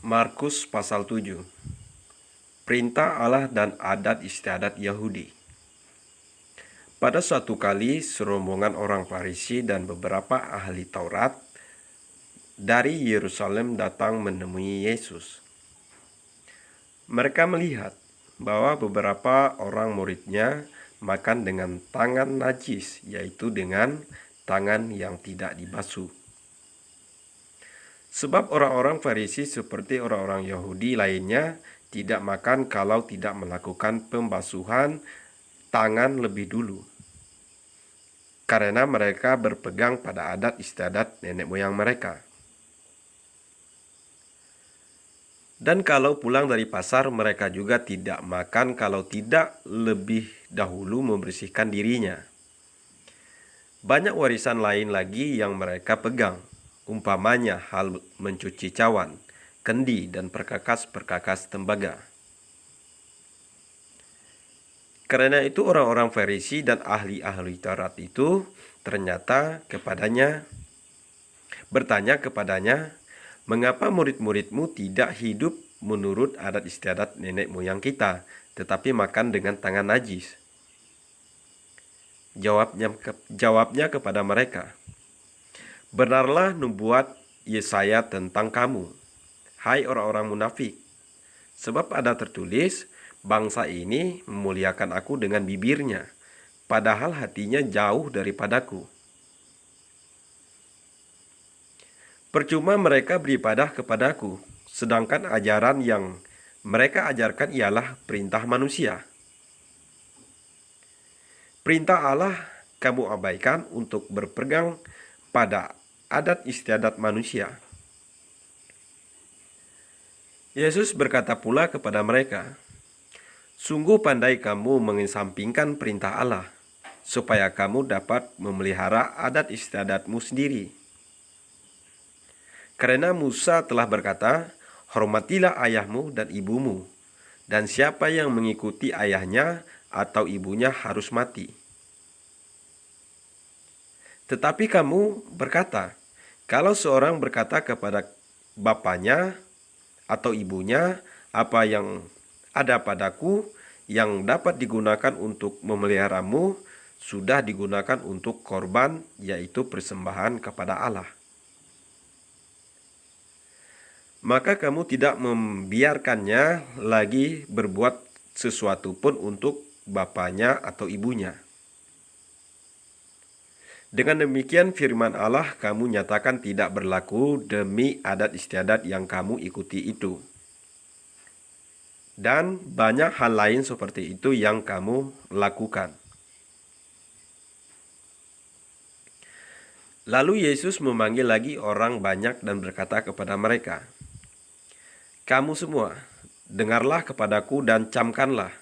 Markus pasal 7. Perintah Allah dan adat istiadat Yahudi. Pada suatu kali, serombongan orang Farisi dan beberapa ahli Taurat dari Yerusalem datang menemui Yesus. Mereka melihat bahwa beberapa orang muridnya makan dengan tangan najis, yaitu dengan tangan yang tidak dibasuh. Sebab orang-orang Farisi seperti orang-orang Yahudi lainnya tidak makan kalau tidak melakukan pembasuhan tangan lebih dulu, karena mereka berpegang pada adat istiadat nenek moyang mereka. Dan kalau pulang dari pasar, mereka juga tidak makan kalau tidak lebih dahulu membersihkan dirinya. Banyak warisan lain lagi yang mereka pegang, umpamanya hal mencuci cawan, kendi, dan perkakas-perkakas tembaga. Karena itu orang-orang Farisi dan ahli-ahli Taurat itu bertanya kepadanya, "Mengapa murid-muridmu tidak hidup menurut adat istiadat nenek moyang kita, tetapi makan dengan tangan najis?" Jawabnya kepada mereka, "Benarlah nubuat Yesaya tentang kamu, hai orang-orang munafik. Sebab ada tertulis, bangsa ini memuliakan aku dengan bibirnya, padahal hatinya jauh daripadaku. Percuma mereka beribadah kepadaku, sedangkan ajaran yang mereka ajarkan ialah perintah manusia. Perintah Allah kamu abaikan untuk berpegang pada adat istiadat manusia." Yesus berkata pula kepada mereka, "Sungguh pandai kamu mengesampingkan perintah Allah, supaya kamu dapat memelihara adat istiadatmu sendiri. Karena Musa telah berkata, hormatilah ayahmu dan ibumu, dan siapa yang mengikuti ayahnya atau ibunya harus mati. Tetapi kamu berkata, kalau seorang berkata kepada bapanya atau ibunya, apa yang ada padaku yang dapat digunakan untuk memeliharamu, sudah digunakan untuk korban, yaitu persembahan kepada Allah. Maka kamu tidak membiarkannya lagi berbuat sesuatu pun untuk bapanya atau ibunya. Dengan demikian firman Allah kamu nyatakan tidak berlaku demi adat istiadat yang kamu ikuti itu. Dan banyak hal lain seperti itu yang kamu lakukan." Lalu Yesus memanggil lagi orang banyak dan berkata kepada mereka, "Kamu semua, dengarlah kepadaku dan camkanlah.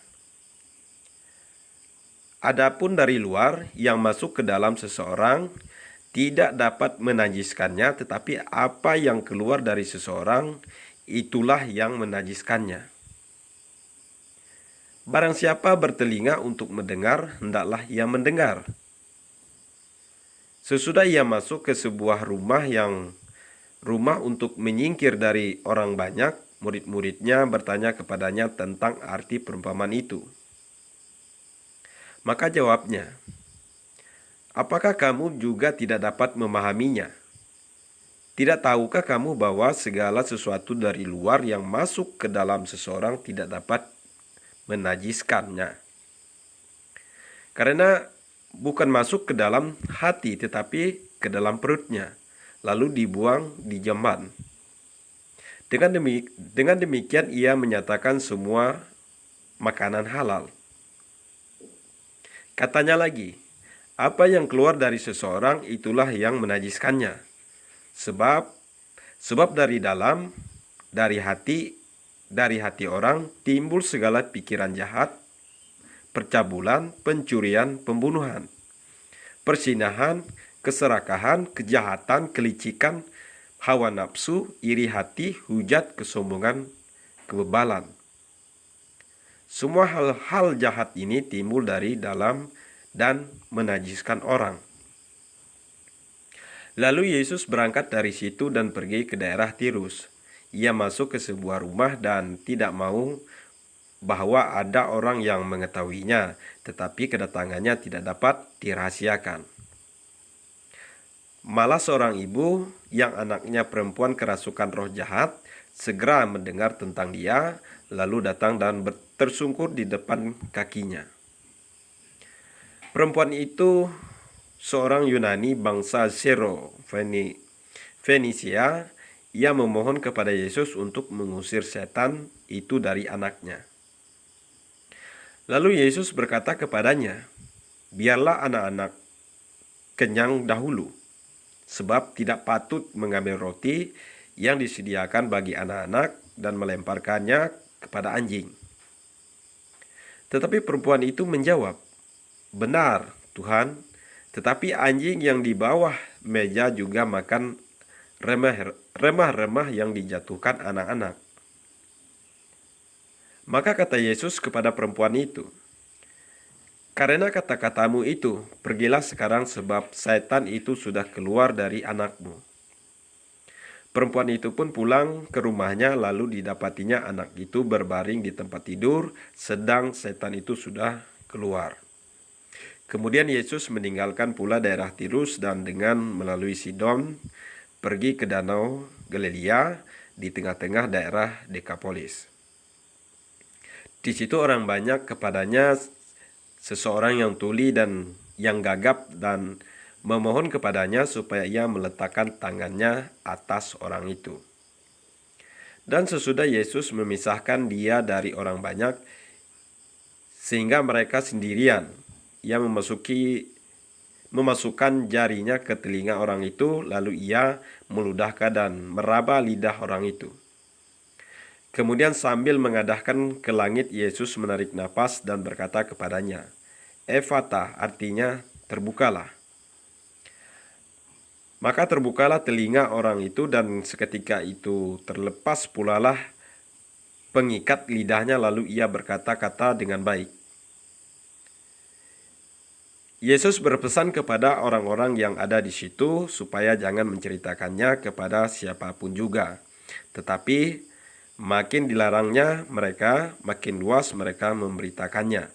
Adapun dari luar yang masuk ke dalam seseorang tidak dapat menajiskannya, tetapi apa yang keluar dari seseorang, itulah yang menajiskannya. Barang siapa bertelinga untuk mendengar, hendaklah ia mendengar." Sesudah ia masuk ke sebuah rumah untuk menyingkir dari orang banyak, murid-muridnya bertanya kepadanya tentang arti perumpamaan itu. Maka jawabnya, "Apakah kamu juga tidak dapat memahaminya? Tidak tahukah kamu bahwa segala sesuatu dari luar yang masuk ke dalam seseorang tidak dapat menajiskannya? Karena bukan masuk ke dalam hati tetapi ke dalam perutnya, lalu dibuang di jamban. Dengan demikian ia menyatakan semua makanan halal." Katanya lagi, "Apa yang keluar dari seseorang itulah yang menajiskannya. Sebab dari dalam, dari hati orang timbul segala pikiran jahat, percabulan, pencurian, pembunuhan, persinahan, keserakahan, kejahatan, kelicikan, hawa nafsu, iri hati, hujat, kesombongan, kebebalan. Semua hal-hal jahat ini timbul dari dalam dan menajiskan orang." Lalu Yesus berangkat dari situ dan pergi ke daerah Tirus. ia masuk ke sebuah rumah dan tidak mau bahwa ada orang yang mengetahuinya, tetapi kedatangannya tidak dapat dirahasiakan. Malah seorang ibu yang anaknya perempuan kerasukan roh jahat segera mendengar tentang dia, lalu datang dan tersungkur di depan kakinya. Perempuan itu seorang Yunani bangsa Fenisia. Ia memohon kepada Yesus untuk mengusir setan itu dari anaknya. Lalu Yesus berkata kepadanya, "Biarlah anak-anak kenyang dahulu, sebab tidak patut mengambil roti yang disediakan bagi anak-anak dan melemparkannya kepada anjing." Tetapi perempuan itu menjawab, "Benar, Tuhan, tetapi anjing yang di bawah meja juga makan remah-remah yang dijatuhkan anak-anak." Maka kata Yesus kepada perempuan itu, "Karena kata-katamu itu, pergilah sekarang sebab setan itu sudah keluar dari anakmu." Perempuan itu pun pulang ke rumahnya, lalu didapatinya anak itu berbaring di tempat tidur, sedang setan itu sudah keluar. Kemudian Yesus meninggalkan pula daerah Tirus dan dengan melalui Sidon, pergi ke danau Galilea di tengah-tengah daerah Dekapolis. Di situ orang banyak kepadanya seseorang yang tuli dan yang gagap dan memohon kepadanya supaya ia meletakkan tangannya atas orang itu. Dan sesudah Yesus memisahkan dia dari orang banyak, sehingga mereka sendirian, ia memasukkan jarinya ke telinga orang itu, lalu ia meludahkan dan meraba lidah orang itu. Kemudian sambil mengadahkan ke langit, Yesus menarik napas dan berkata kepadanya, "Ephata," artinya terbukalah. Maka terbukalah telinga orang itu dan seketika itu terlepas pulalah pengikat lidahnya, lalu ia berkata-kata dengan baik. Yesus berpesan kepada orang-orang yang ada di situ supaya jangan menceritakannya kepada siapapun juga. Tetapi makin dilarangnya mereka, makin luas mereka memberitakannya.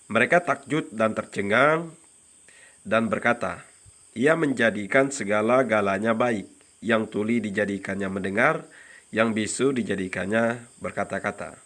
Mereka takjub dan tercengang dan berkata, "Ia menjadikan segala-galanya baik. Yang tuli dijadikannya mendengar, yang bisu dijadikannya berkata-kata."